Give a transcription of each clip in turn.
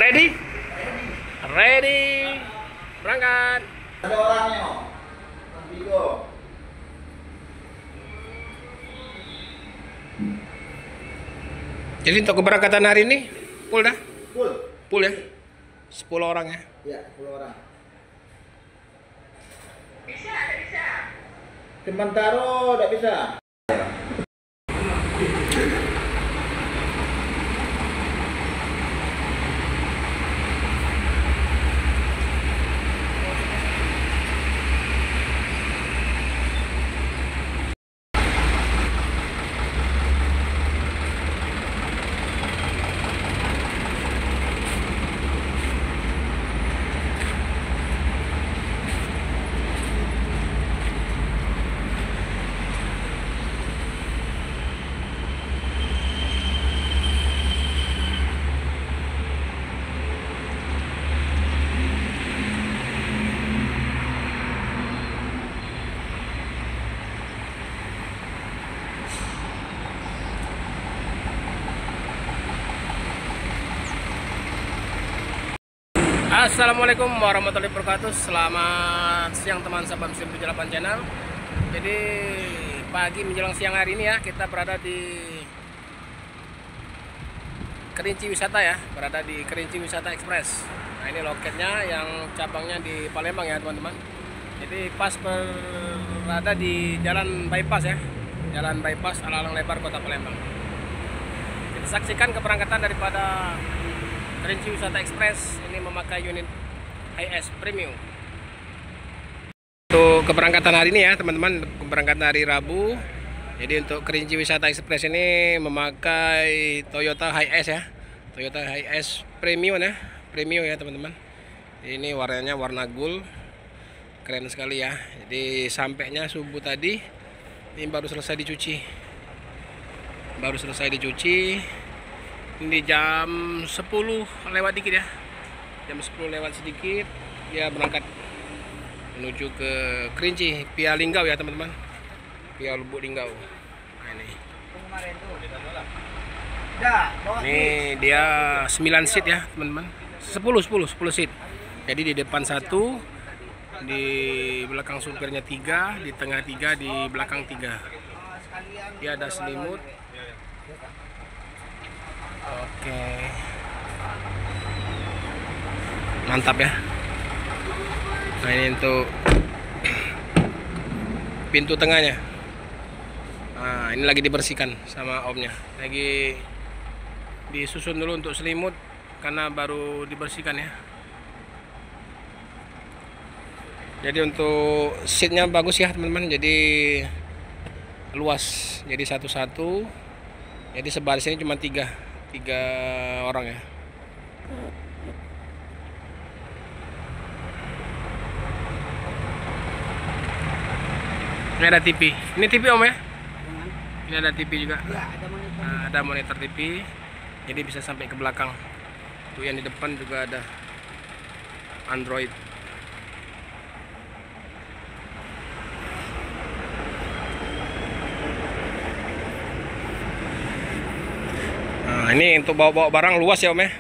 Ready? Ready. Berangkat. Ada orangnya, Vigo. Jadi untuk keberangkatan hari ini full dah? Full. Full ya? 10 orang ya? Ya, 10 orang. Bisa. Sementara tidak bisa. Assalamualaikum warahmatullahi wabarakatuh. Selamat siang teman sahabat Muslim 78 channel. Jadi pagi menjelang siang hari ini ya, kita berada di Kerinci Wisata ya, berada di Kerinci Wisata Express. Nah ini loketnya yang cabangnya di Palembang ya teman-teman. Jadi pas berada di jalan bypass ya, jalan bypass Alang Lebar Kota Palembang. Kita saksikan keberangkatan daripada Kerinci Wisata Express ini memakai unit HS Premium. Untuk keberangkatan hari ini ya teman-teman, keberangkatan hari Rabu. Jadi untuk Kerinci Wisata Express ini memakai Toyota HS ya, Toyota HS Premium ya, Premium ya teman-teman. Ini warnanya warna gold, keren sekali ya. Jadi sampainya subuh tadi, ini baru selesai dicuci, Ini jam 10 lewat dikit ya, jam 10 lewat sedikit dia berangkat menuju ke Kerinci via Linggau ya teman-teman, via Lubuk Linggau. Nah ini dia 9 seat ya teman-teman, 10 seat. Jadi di depan 1, di belakang supirnya 3, di tengah 3, di belakang 3. Dia ada selimut. Oke, mantap ya. Nah ini untuk pintu tengahnya. Nah ini lagi dibersihkan sama omnya, lagi disusun dulu untuk selimut karena baru dibersihkan ya. Jadi untuk seatnya bagus ya teman-teman, jadi luas, jadi satu-satu. Jadi sebaris ini cuma 3 orang ya. Ini ada TV. Ini TV om ya? Ini ada TV juga. Nah, ada monitor TV. Jadi bisa sampai ke belakang. Tuh yang di depan juga ada Android. Nah ini untuk bawa barang luas ya om ya.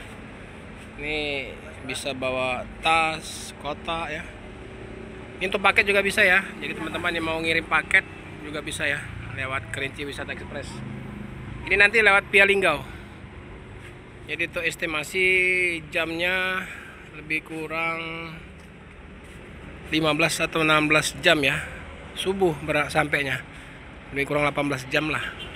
Ini bisa bawa tas, kotak ya. Ini untuk paket juga bisa ya. Jadi teman-teman yang mau ngirim paket juga bisa ya, lewat Kerinci Wisata Express. Ini nanti lewat via Linggau. Jadi untuk estimasi jamnya lebih kurang 15 atau 16 jam ya. Subuh sampainya. Lebih kurang 18 jam lah.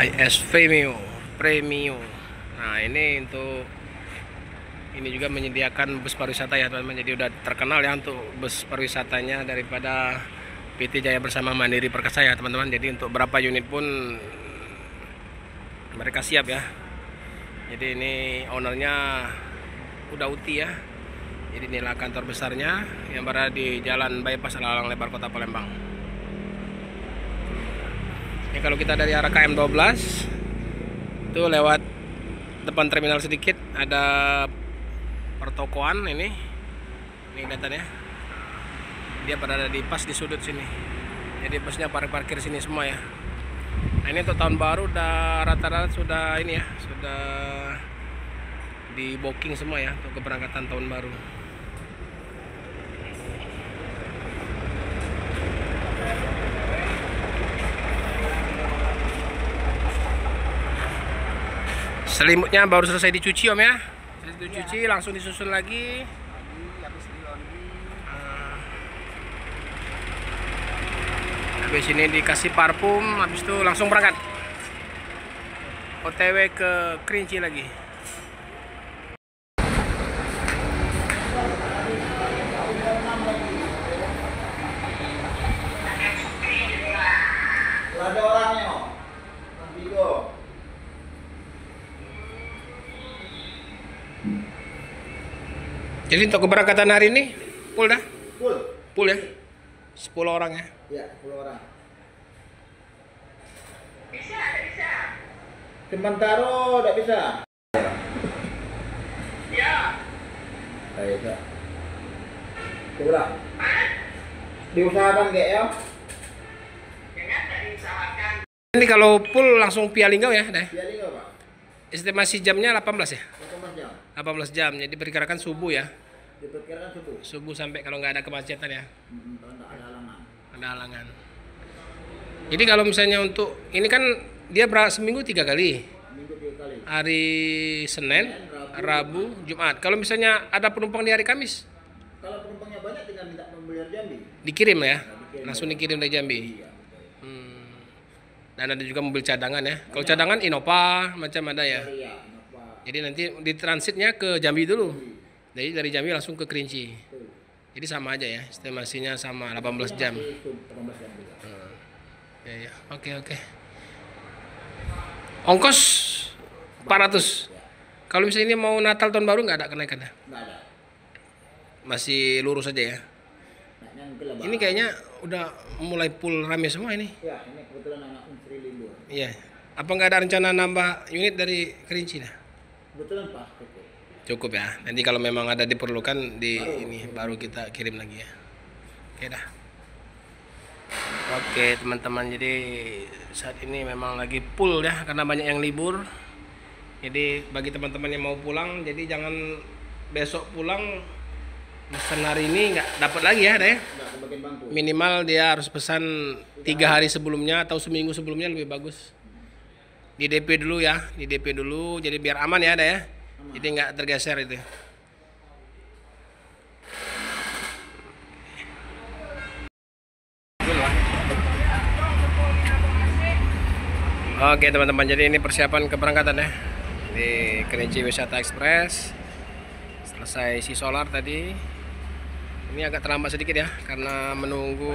HS Premium. Nah ini untuk ini juga menyediakan bus pariwisata ya teman-teman. Jadi udah terkenal ya untuk bus pariwisatanya daripada PT Jaya Bersama Mandiri Perkasa ya teman-teman. Jadi untuk berapa unit pun mereka siap ya. Jadi ini ownernya udah uti ya. Jadi inilah kantor besarnya yang berada di Jalan Bypass Alang Lebar Kota Palembang. Ya, kalau kita dari arah KM 12 itu lewat depan terminal sedikit ada pertokoan ini. Ini kelihatannya. Dia berada di pas di sudut sini. Jadi busnya parkir sini semua ya. Nah ini untuk tahun baru udah rata-rata sudah ini ya, sudah di booking semua ya untuk keberangkatan tahun baru. Selimutnya baru selesai dicuci Om ya. Selesai dicuci langsung disusun lagi. Habis ini dikasih parfum, habis itu langsung berangkat. OTW ke Kerinci lagi. Ada orangnya, Bang Bigo. Jadi untuk keberangkatan hari ini full dah? Full. Full ya? 10 orang ya? Ya, 10 orang. Bisa. Sementara tidak bisa. Ya. Tidak bisa. Coba. Diusahakan nggak ya? Ini kalau full langsung via Linggau ya, dah. Via Linggau, Pak. Estimasi jamnya 18 ya? 18 jam. 18 jam. Jadi perkirakan subuh ya. Diperkirakan subuh. Subuh sampai kalau nggak ada kemacetan ya. Kalau nggak ada halangan. Ada halangan. Jadi kalau misalnya untuk ini kan dia seminggu 3 kali. Minggu 3 kali. Hari Senin, Rabu, Jumat. Kalau misalnya ada penumpang di hari Kamis, Kalau penumpangnya banyak tinggal minta pembelian Jambi. dikirim ya. Dikirim. Langsung dikirim dari Jambi. Iya. Dan ada juga mobil cadangan ya. Kalau cadangan Innova macam ada ya. Iya, kenapa? Jadi nanti di transitnya ke Jambi dulu. Jadi dari Jambi langsung ke Kerinci. Betul. Jadi sama aja ya, estimasinya sama 18 jam. 18 jam juga. Ya. Oke. Ongkos 400. Kalau misalnya ini mau Natal tahun baru nggak ada kenaikan ya? Nggak ada. Masih lurus aja ya. Naiknya mungkin lebaran. Ini kayaknya udah mulai full rame semua ini. Ya, ini kebetulan anak Unsri libur. Iya. Apa nggak ada rencana nambah unit dari Kerinci dah? Kebetulan pas cukup. Cukup ya. Nanti kalau memang ada diperlukan baru kita kirim lagi ya. Oke dah. Oke teman-teman, jadi saat ini memang lagi full ya karena banyak yang libur. Jadi bagi teman-teman yang mau pulang, jadi jangan besok pulang pesan hari ini nggak dapat lagi ya, deh. Nggak kebagian bangku. Minimal dia harus pesan 3 hari sebelumnya atau seminggu sebelumnya lebih bagus. Di DP dulu ya, di DP dulu, jadi biar aman ya, deh. Jadi nggak tergeser itu. Oke teman-teman, jadi ini persiapan keberangkatan ya di Kerinci Wisata Express. Selesai si solar tadi. Ini agak terlambat sedikit ya karena menunggu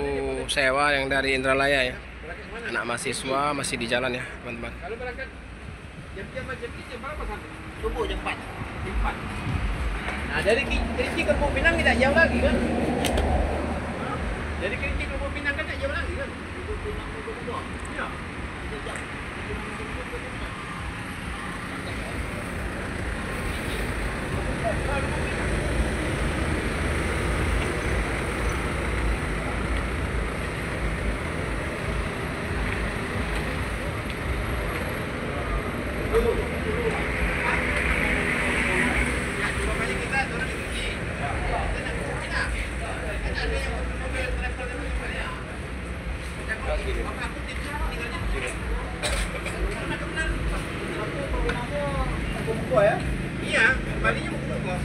sewa yang dari Indralaya ya. Anak mahasiswa masih di jalan ya teman-teman. Kalau berangkat jam berapa kan? Subuh jam 4. Jam 4. Nah dari Kerinci ke Lubuk Pinang tidak jauh lagi kan? Dari Kerinci ke Lubuk Pinang kan tidak jauh lagi kan? Lubuk Pinang ke Bogor. Iya. 3 jam. Makanya kita turun di Kerinci. Kita nak ke Lubuk Pinang. Kan ada yang mobil travel dari mana ya? Aku tinggalnya di sini. Karena kebenaran Bogor ya. iya, balinya mau ke Bogor.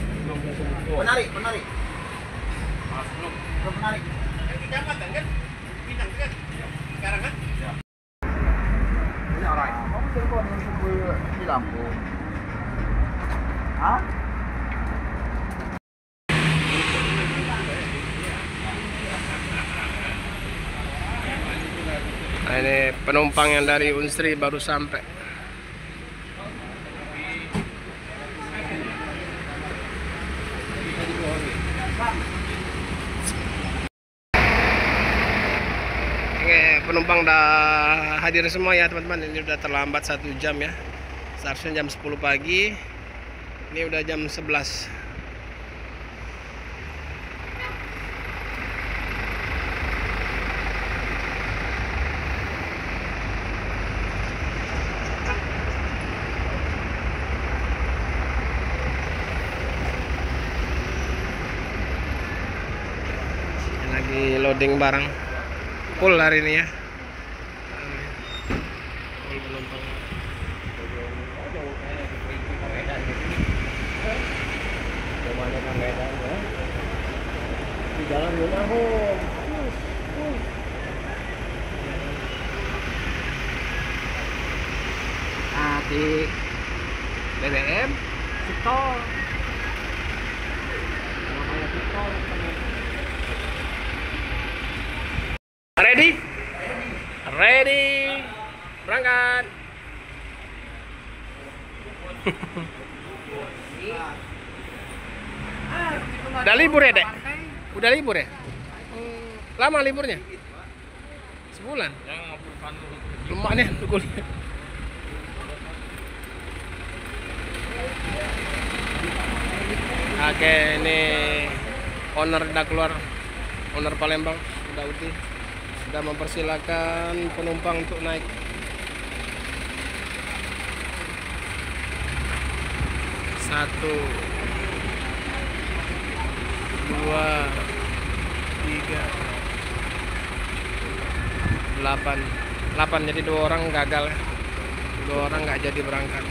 Menarik. Belum. Belum menarik. Yang kecamatan kan? Pinang kan? Sekarang kan? Ini orang. Kamu telepon di Lampung. Hah? Nah, ini penumpang yang dari Unsri baru sampai. Oke, penumpang udah hadir semua ya teman-teman. Ini udah terlambat 1 jam ya. Seharusnya jam 10 pagi. Ini udah jam 11. Di loading barang full hari ini ya. Full penumpang. Di jalan rumah home. Di BBM setor. Ready? Ready. Berangkat. Udah libur ya, Dek? Udah libur ya? Lama liburnya? Sebulan? Lemak nih kuliah. Oke, ini owner udah keluar. Owner Palembang udah uti. Sudah mempersilakan penumpang untuk naik. Satu, dua, tiga, 8 jadi 2 orang gagal ya. 2 orang nggak jadi berangkat.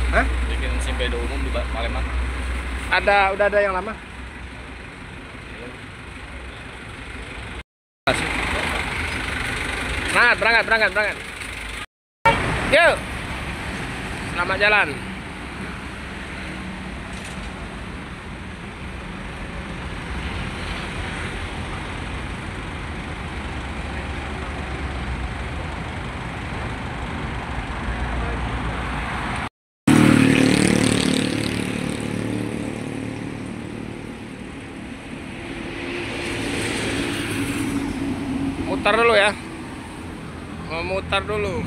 Hah? Bikin SIM beda umum di Palembang. Udah ada yang lama. Berangkat. Yuk. Selamat jalan. Mutar dulu ya. Mau mutar dulu.